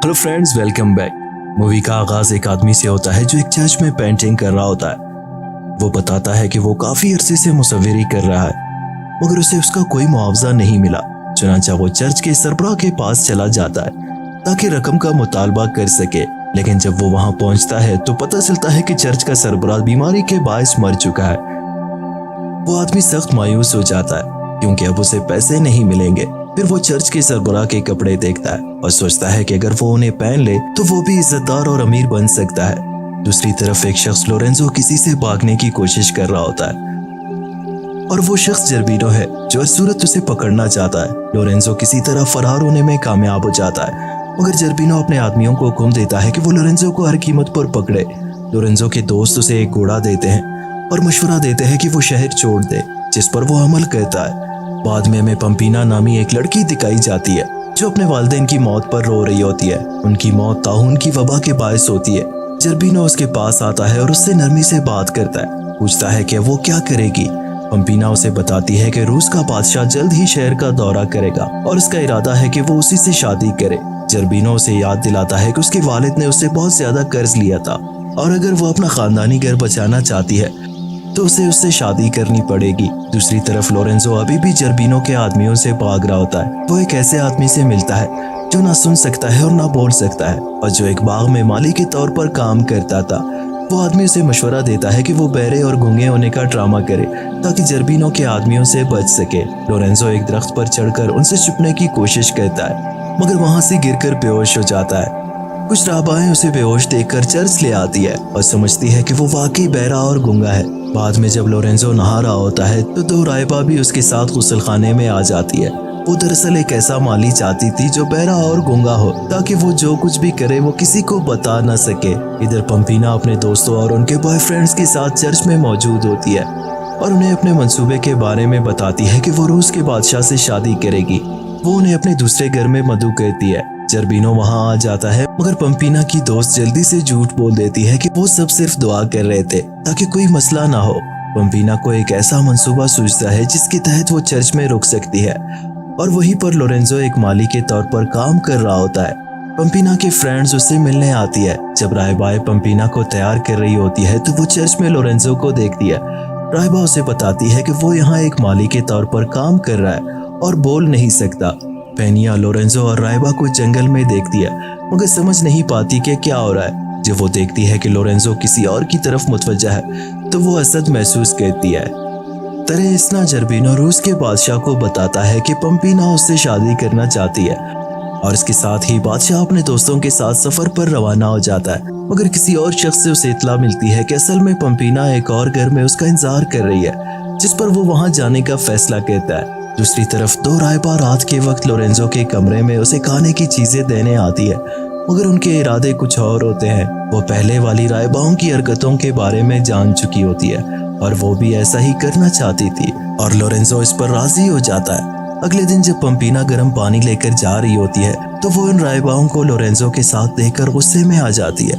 Hello friends, welcome back. Movie का आगाज एक आदमी से होता है जो एक चर्च में पेंटिंग कर रहा होता है। वो बताता है कि वो काफी अरसे से मुसव्विरी कर रहा है, मगर उसे उसका कोई मुआवजा नहीं मिला। चुनांचा वो चर्च के सरबराह के पास चला जाता है ताकि रकम का मुतालबा कर सके। लेकिन जब वो वहां पहुंचता है तो पता चलता है कि चर्च का सरबराह बीमारी के बायस मर चुका है। वो आदमी सख्त मायूस हो जाता है क्योंकि अब उसे पैसे नहीं मिलेंगे। फिर वो चर्च के सरबराह के कपड़े देखता है और सोचता है कि अगर वो उन्हें पहन ले तो वो भी इज्जतदार और अमीर बन सकता है। दूसरी तरफ एक शख्स लोरेंजो किसी से भागने की कोशिश कर रहा होता है और वो शख्स जर्बिनो है जो हर सूरत उसे पकड़ना चाहता है। लोरेंजो किसी तरह फरार होने में कामयाब हो जाता है, मगर जर्बिनो अपने आदमियों को हुक्म देता है कि वो लोरेंजो को हर कीमत पर पकड़े। लोरेंजो के दोस्त उसे एक घोड़ा देते हैं और मशवरा देते हैं कि वो शहर छोड़ दे, जिस पर वो अमल करता है। बाद में हमें पंपीना नामी एक लड़की दिखाई जाती है जो अपने वालिदैन की मौत पर रो रही होती है। उनकी मौत ताउन की वबा के बायस होती है। जर्बिनो उसके पास आता है और उससे नरमी से बात करता है, पूछता है कि वो क्या करेगी। पंपीना उसे बताती है कि रूस का बादशाह जल्द ही शहर का दौरा करेगा और उसका इरादा है कि वो उसी से शादी करे। जर्बिनो उसे याद दिलाता है कि उसके वालिद ने उससे बहुत ज्यादा कर्ज लिया था और अगर वो अपना खानदानी घर बचाना चाहती है तो उसे उससे शादी करनी पड़ेगी। दूसरी तरफ लोरेंजो अभी भी जर्बिनो के आदमियों से भाग रहा होता है। वो एक ऐसे आदमी से मिलता है जो ना सुन सकता है और ना बोल सकता है और जो एक बाग में माली के तौर पर काम करता था। वो आदमी उसे मशवरा देता है कि वो बहरे और गूंगे होने का ड्रामा करे ताकि जर्बिनो के आदमियों से बच सके। लोरेंजो एक दरख्त पर चढ़कर उनसे छुपने की कोशिश करता है, मगर वहां से गिरकर बेहोश हो जाता है। कुछ राहबाएं उसे बेहोश देखकर चर्च ले आती है और समझती है कि वो वाकई बहरा और गूंगा है। बाद में जब लोरेंजो नहा रहा होता है तो दो राहिबा भी उसके साथ गुस्लखाने में आ जाती है। वो दरअसल एक ऐसा माली चाहती थी जो बहरा और गूंगा हो ताकि वो जो कुछ भी करे वो किसी को बता न सके। इधर पंपीना अपने दोस्तों और उनके बॉयफ्रेंड्स के साथ चर्च में मौजूद होती है और उन्हें अपने मंसूबे के बारे में बताती है कि वो रूस के बादशाह से शादी करेगी। वो उन्हें अपने दूसरे घर में मदऊ करती है। जर्बिनो वहां आ जाता है, मगर पंपीना की दोस्त जल्दी से झूठ बोल देती है कि वो सब सिर्फ दुआ कर रहे थे ताकि कोई मसला ना हो। पंपीना को एक ऐसा मंसूबा सूझता है जिसके तहत वो चर्च में रुक सकती है और वहीं पर लोरेंजो एक माली के तौर पर काम कर रहा होता है। पंपीना के फ्रेंड्स उससे मिलने आती है। जब राहिबाएं पंपीना को तैयार कर रही होती है तो वो चर्च में लोरेंजो को देखती है। राहिबा उसे बताती है कि वो यहाँ एक माली के तौर पर काम कर रहा है और बोल नहीं सकता। पेनिया लोरेंजो और राहिबा को जंगल में देखती है, मगर समझ नहीं पाती कि क्या हो रहा है। जब वो देखती है कि लोरेंजो किसी और की तरफ मुतवज्जा है तो वो असद महसूस करती है। तेरेसा जर्बिनो रूस के बादशाह को बताता है कि पंपीना उससे शादी करना चाहती है और इसके साथ ही बादशाह अपने दोस्तों के साथ सफर पर रवाना हो जाता है। मगर किसी और शख्स से उसे इत्तला मिलती है कि असल में पंपीना एक और घर में उसका इंतजार कर रही है, जिस पर वो वहां जाने का फैसला करता है। दूसरी तरफ दो राहिबा रात के वक्त लोरेंजो के कमरे में उसे खाने की चीजें देने आती है, मगर उनके इरादे कुछ और होते हैं। वो पहले वाली राहिबाओं की हरकतों के बारे में जान चुकी होती है और वो भी ऐसा ही करना चाहती थी और लोरेंजो इस पर राजी हो जाता है। अगले दिन जब पंपीना गर्म पानी लेकर जा रही होती है तो वो इन राहिबाओं को लोरेंजो के साथ देखकर गुस्से में आ जाती है।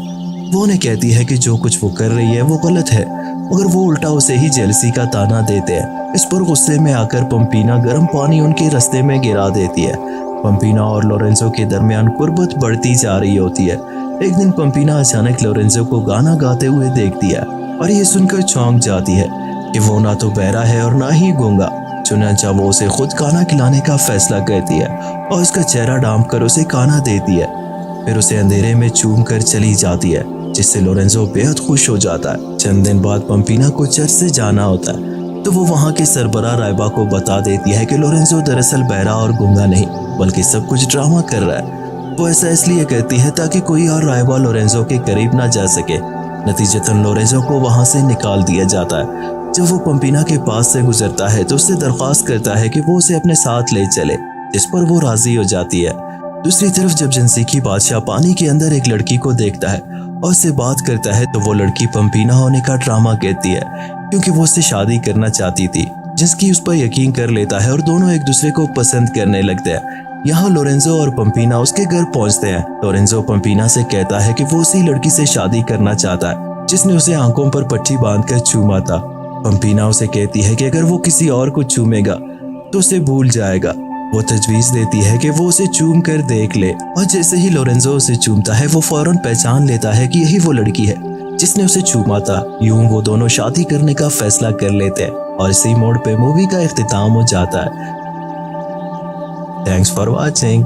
वो उन्हें कहती है कि जो कुछ वो कर रही है वो गलत है, मगर वो उल्टा उसे ही जेलसी का ताना देते हैं। इस पर गुस्से में आकर पंपीना गर्म पानी उनके रास्ते में गिरा देती है। पंपीना और लोरेंजो के दरमियान कुर्बत बढ़ती जा रही होती है। एक दिन पंपीना अचानक लोरेंजो को गाना गाते हुए देखती है और ये सुनकर चौंक जाती है कि वो ना तो बहरा है और ना ही गूंगा। चुनांचा वो उसे खुद खाना खिलाने का फैसला करती है और उसका चेहरा ढांप कर उसे खाना देती है। फिर उसे अंधेरे में चूम कर चली जाती है, जिससे लोरेंजो बेहद खुश हो जाता है। चंद दिन बाद पंपीना को चर्च से जाना होता है तो वो वहां के सरबराह राहिबा को बता देती है कि लोरेंजो दरअसल बहरा और गूंगा नहीं बल्कि सब कुछ ड्रामा कर रहा है। वो ऐसा इसलिए करती है ताकि कोई और राहिबा लोरेंजो के करीब ना जा सके। नतीजतन लोरेंजो को वहां से निकाल दिया जाता है। जब वो पंपीना के पास से गुजरता है तो उससे दरख्वास्त करता है कि वो उसे अपने साथ ले चले, इस पर वो राजी हो जाती है। दूसरी तरफ जब जनसीकी बादशाह पानी के अंदर एक लड़की को देखता है और उससे बात करता है तो वो लड़की पंपीना होने का ड्रामा कहती है क्योंकि वो उससे शादी करना चाहती थी, जिसकी उस पर यकीन कर लेता है और दोनों एक दूसरे को पसंद करने लगते हैं। यहाँ लोरेंजो और पंपीना उसके घर पहुंचते हैं। लोरेंजो पंपीना से कहता है कि वो उसी लड़की से शादी करना चाहता है जिसने उसे आंखों पर पट्टी बांधकर चूमा था। पंपीना उसे कहती है कि अगर वो किसी और को चूमेगा तो उसे भूल जाएगा। वो तजवीज देती है कि वो उसे चूम कर देख ले, और जैसे ही लोरेंजो उसे चूमता है वो फौरन पहचान लेता है कि यही वो लड़की है जिसने उसे चूमा था। यूं वो दोनों शादी करने का फैसला कर लेते हैं और इसी मोड़ पे मूवी का इख्तिताम हो जाता है। Thanks for watching.